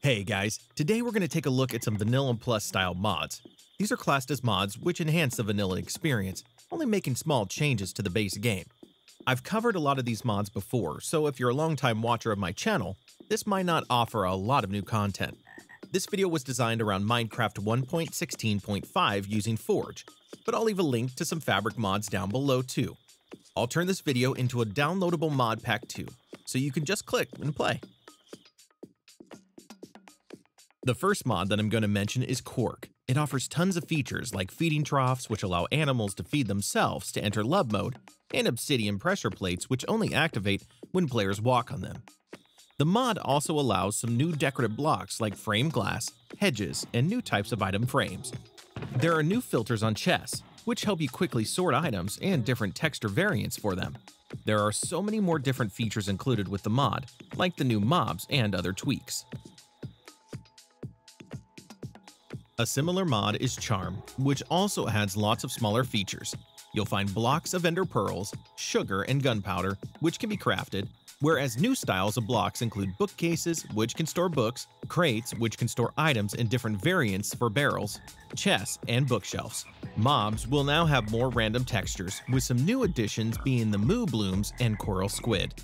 Hey guys, today we're going to take a look at some Vanilla Plus style mods. These are classed as mods which enhance the vanilla experience, only making small changes to the base game. I've covered a lot of these mods before, so if you're a longtime watcher of my channel, this might not offer a lot of new content. This video was designed around Minecraft 1.16.5 using Forge, but I'll leave a link to some fabric mods down below too. I'll turn this video into a downloadable mod pack too, so you can just click and play. The first mod that I'm going to mention is Quark. It offers tons of features like feeding troughs, which allow animals to feed themselves to enter love mode, and obsidian pressure plates, which only activate when players walk on them. The mod also allows some new decorative blocks like frame glass, hedges, and new types of item frames. There are new filters on chests, which help you quickly sort items and different texture variants for them. There are so many more different features included with the mod, like the new mobs and other tweaks. A similar mod is Charm, which also adds lots of smaller features. You'll find blocks of ender pearls, sugar, and gunpowder, which can be crafted, whereas new styles of blocks include bookcases, which can store books, crates, which can store items in different variants for barrels, chests, and bookshelves. Mobs will now have more random textures, with some new additions being the moo blooms and coral squid.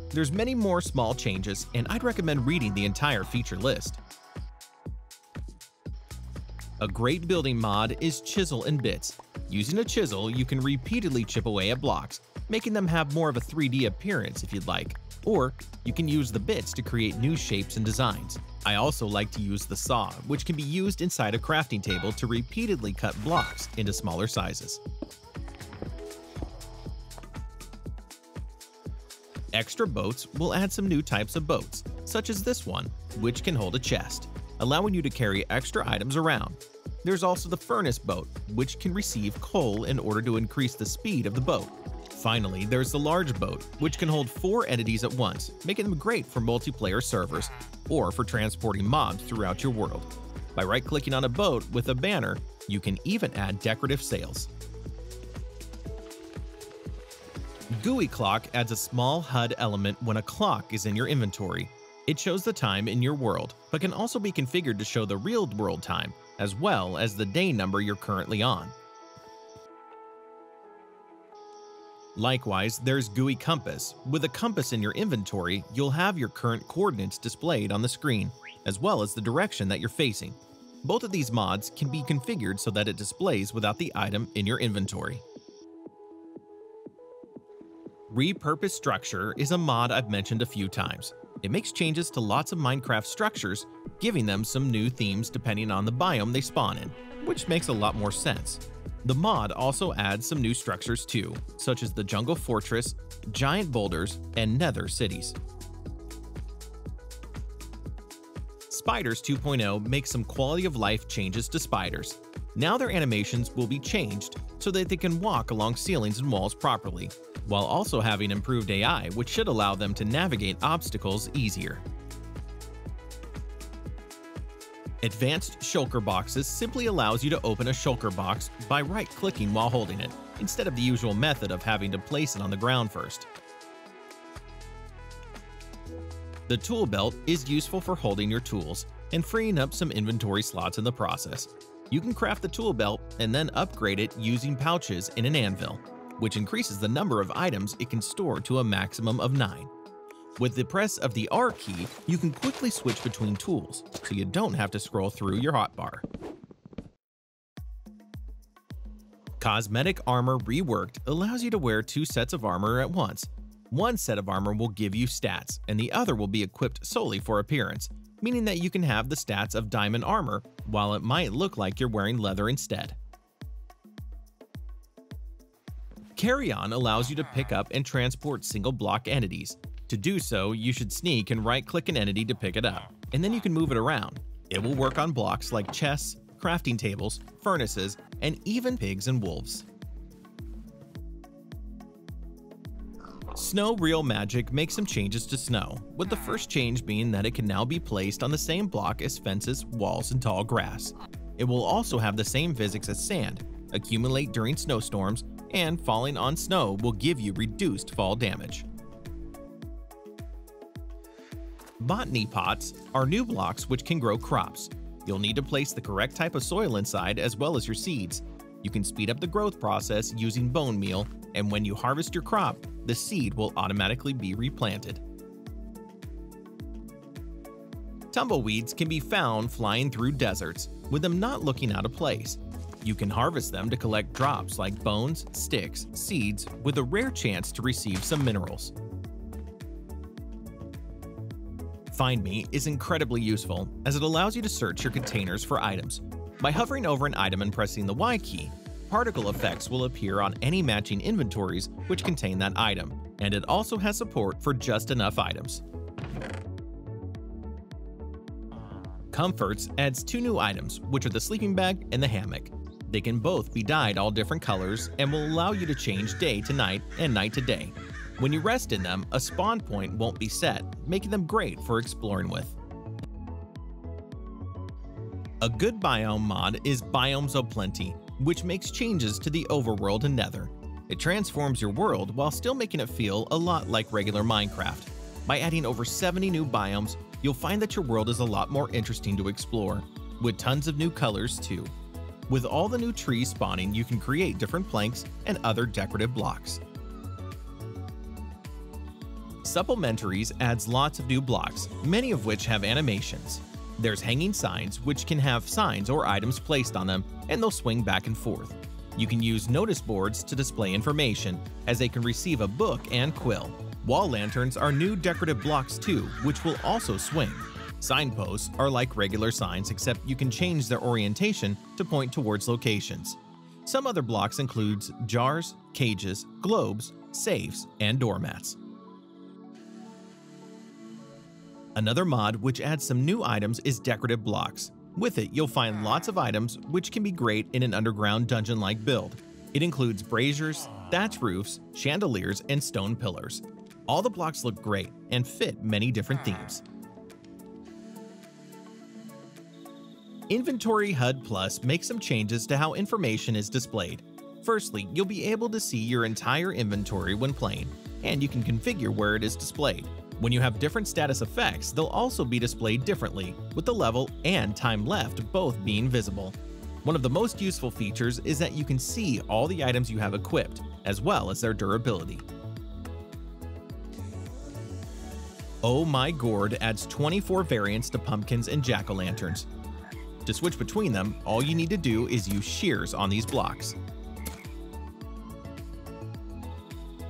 There's many more small changes, and I'd recommend reading the entire feature list. A great building mod is Chisel Bits. Using a chisel, you can repeatedly chip away at blocks, making them have more of a 3D appearance if you'd like. Or you can use the bits to create new shapes and designs. I also like to use the saw, which can be used inside a crafting table to repeatedly cut blocks into smaller sizes. Extra boats will add some new types of boats, such as this one, which can hold a chest, allowing you to carry extra items around. There's also the furnace boat, which can receive coal in order to increase the speed of the boat. Finally, there's the large boat, which can hold 4 entities at once, making them great for multiplayer servers, or for transporting mobs throughout your world. By right-clicking on a boat with a banner, you can even add decorative sails. GUI Clock adds a small HUD element when a clock is in your inventory. It shows the time in your world, but can also be configured to show the real-world time, as well as the day number you're currently on. Likewise, there's GUI Compass. With a compass in your inventory, you'll have your current coordinates displayed on the screen, as well as the direction that you're facing. Both of these mods can be configured so that it displays without the item in your inventory. Repurposed Structure is a mod I've mentioned a few times. It makes changes to lots of Minecraft structures, giving them some new themes depending on the biome they spawn in, which makes a lot more sense. The mod also adds some new structures too, such as the Jungle Fortress, Giant Boulders, and Nether Cities. Spiders 2.0 makes some quality of life changes to spiders. Now their animations will be changed so that they can walk along ceilings and walls properly, while also having improved AI, which should allow them to navigate obstacles easier. Advanced Shulker boxes simply allows you to open a Shulker box by right-clicking while holding it, instead of the usual method of having to place it on the ground first. The tool belt is useful for holding your tools and freeing up some inventory slots in the process. You can craft the tool belt and then upgrade it using pouches in an anvil, which increases the number of items it can store to a maximum of 9. With the press of the R key, you can quickly switch between tools, so you don't have to scroll through your hotbar. Cosmetic Armor Reworked allows you to wear 2 sets of armor at once. One set of armor will give you stats, and the other will be equipped solely for appearance, meaning that you can have the stats of diamond armor, while it might look like you're wearing leather instead. Carry On allows you to pick up and transport single block entities. To do so, you should sneak and right-click an entity to pick it up, and then you can move it around. It will work on blocks like chests, crafting tables, furnaces, and even pigs and wolves. Snow Real Magic makes some changes to snow, with the first change being that it can now be placed on the same block as fences, walls, and tall grass. It will also have the same physics as sand, accumulate during snowstorms, and falling on snow will give you reduced fall damage. Botany Pots are new blocks which can grow crops. You'll need to place the correct type of soil inside as well as your seeds. You can speed up the growth process using bone meal, and when you harvest your crop, the seed will automatically be replanted. Tumbleweeds can be found flying through deserts, with them not looking out of place. You can harvest them to collect drops like bones, sticks, seeds, with a rare chance to receive some minerals. FindMe is incredibly useful as it allows you to search your containers for items. By hovering over an item and pressing the Y key, particle effects will appear on any matching inventories which contain that item, and it also has support for just enough items. Comforts adds 2 new items, which are the sleeping bag and the hammock. They can both be dyed all different colors and will allow you to change day to night and night to day. When you rest in them, a spawn point won't be set, making them great for exploring with. A good biome mod is Biomes O Plenty, which makes changes to the overworld and nether. It transforms your world while still making it feel a lot like regular Minecraft. By adding over 70 new biomes, you'll find that your world is a lot more interesting to explore, with tons of new colors too. With all the new trees spawning, you can create different planks and other decorative blocks. Supplementaries adds lots of new blocks, many of which have animations. There's hanging signs, which can have signs or items placed on them, and they'll swing back and forth. You can use notice boards to display information, as they can receive a book and quill. Wall lanterns are new decorative blocks too, which will also swing. Signposts are like regular signs, except you can change their orientation to point towards locations. Some other blocks include jars, cages, globes, safes, and doormats. Another mod which adds some new items is Decorative Blocks. With it, you'll find lots of items which can be great in an underground dungeon-like build. It includes braziers, thatch roofs, chandeliers, and stone pillars. All the blocks look great and fit many different themes. Inventory HUD Plus makes some changes to how information is displayed. Firstly, you'll be able to see your entire inventory when playing, and you can configure where it is displayed. When you have different status effects, they'll also be displayed differently, with the level and time left both being visible. One of the most useful features is that you can see all the items you have equipped, as well as their durability. My Gourd adds 24 variants to pumpkins and jack-o'-lanterns. To switch between them, all you need to do is use shears on these blocks.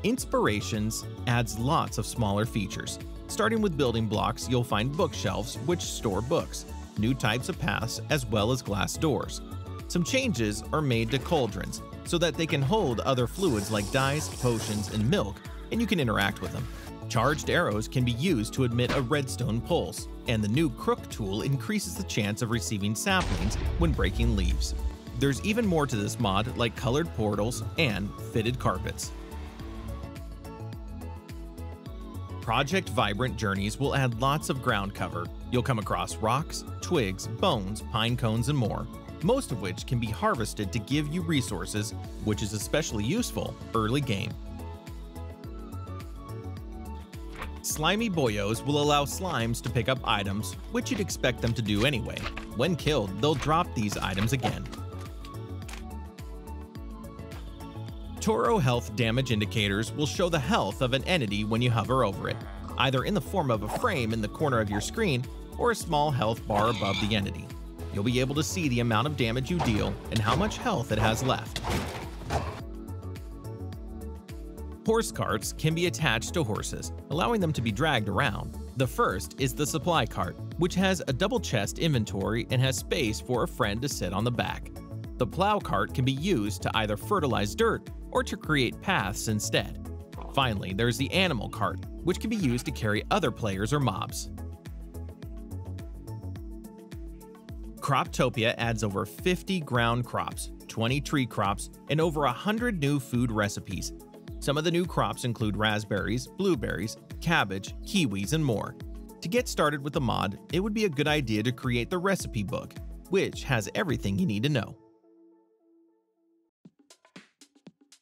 Inspirations adds lots of smaller features. Starting with building blocks, you'll find bookshelves which store books, new types of paths, as well as glass doors. Some changes are made to cauldrons so that they can hold other fluids like dyes, potions, and milk, and you can interact with them. Charged arrows can be used to emit a redstone pulse, and the new Crook tool increases the chance of receiving saplings when breaking leaves. There's even more to this mod, like colored portals and fitted carpets. Project Vibrant Journeys will add lots of ground cover. You'll come across rocks, twigs, bones, pine cones, and more, most of which can be harvested to give you resources, which is especially useful early game. Slimy Boyos will allow slimes to pick up items, which you'd expect them to do anyway. When killed, they'll drop these items again. ToroHealth damage indicators will show the health of an entity when you hover over it, either in the form of a frame in the corner of your screen or a small health bar above the entity. You'll be able to see the amount of damage you deal and how much health it has left. Horse carts can be attached to horses, allowing them to be dragged around. The first is the supply cart, which has a double chest inventory and has space for a friend to sit on the back. The plow cart can be used to either fertilize dirt or to create paths instead. Finally, there's the animal cart, which can be used to carry other players or mobs. Croptopia adds over 50 ground crops, 20 tree crops, and over 100 new food recipes. Some of the new crops include raspberries, blueberries, cabbage, kiwis, and more. To get started with the mod, it would be a good idea to create the recipe book, which has everything you need to know.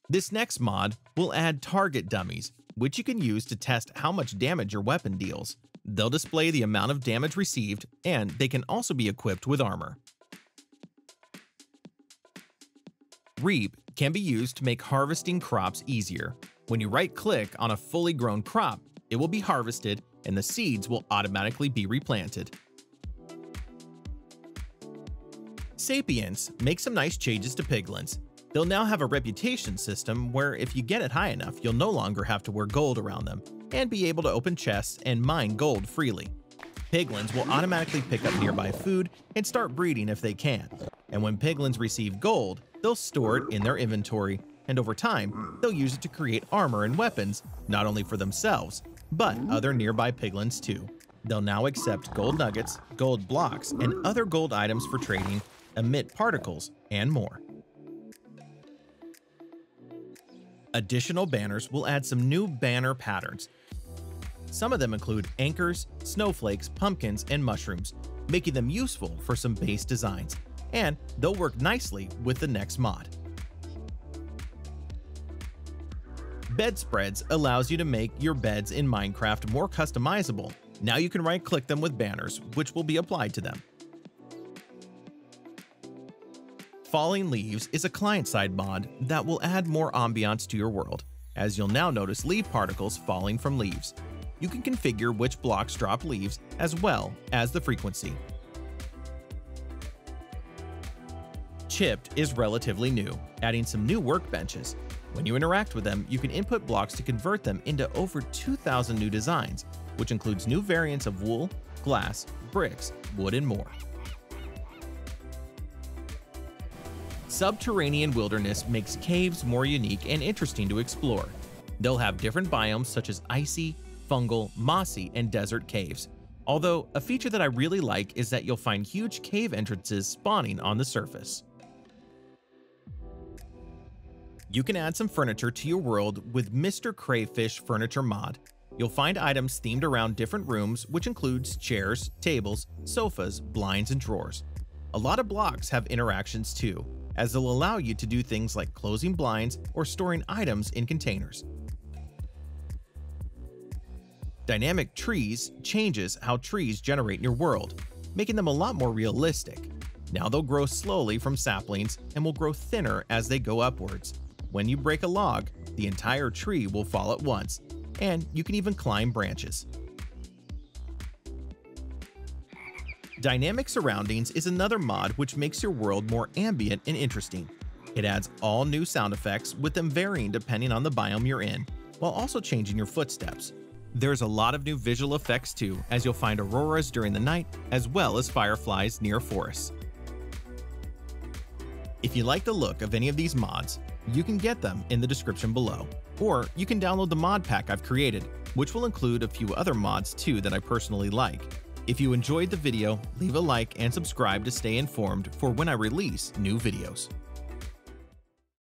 This next mod will add target dummies, which you can use to test how much damage your weapon deals. they'll display the amount of damage received, and they can also be equipped with armor. Reap can be used to make harvesting crops easier. When you right-click on a fully grown crop, it will be harvested and the seeds will automatically be replanted. Sapience makes some nice changes to piglins. They'll now have a reputation system where if you get it high enough, you'll no longer have to wear gold around them and be able to open chests and mine gold freely. Piglins will automatically pick up nearby food and start breeding if they can. And when piglins receive gold, they'll store it in their inventory, and over time, they'll use it to create armor and weapons, not only for themselves, but other nearby piglins too. They'll now accept gold nuggets, gold blocks, and other gold items for trading, emit particles, and more. Additional banners will add some new banner patterns. Some of them include anchors, snowflakes, pumpkins, and mushrooms, making them useful for some base designs, and they'll work nicely with the next mod. Bedspreads allows you to make your beds in Minecraft more customizable. Now you can right-click them with banners, which will be applied to them. Falling Leaves is a client-side mod that will add more ambiance to your world, as you'll now notice leaf particles falling from leaves. You can configure which blocks drop leaves as well as the frequency. Chipped is relatively new, adding some new workbenches. When you interact with them, you can input blocks to convert them into over 2,000 new designs, which includes new variants of wool, glass, bricks, wood, and more. Subterranean Wilderness makes caves more unique and interesting to explore. They'll have different biomes such as icy, fungal, mossy, and desert caves. Although, a feature that I really like is that you'll find huge cave entrances spawning on the surface. You can add some furniture to your world with MrCrayfish Furniture Mod. You'll find items themed around different rooms, which includes chairs, tables, sofas, blinds, and drawers. A lot of blocks have interactions too, as they'll allow you to do things like closing blinds or storing items in containers. Dynamic Trees changes how trees generate in your world, making them a lot more realistic. Now they'll grow slowly from saplings and will grow thinner as they go upwards. When you break a log, the entire tree will fall at once, and you can even climb branches. Dynamic Surroundings is another mod which makes your world more ambient and interesting. It adds all new sound effects, with them varying depending on the biome you're in, while also changing your footsteps. There's a lot of new visual effects too, as you'll find auroras during the night, as well as fireflies near forests. If you like the look of any of these mods, you can get them in the description below, or you can download the mod pack I've created, which will include a few other mods too that I personally like. If you enjoyed the video, leave a like and subscribe to stay informed for when I release new videos.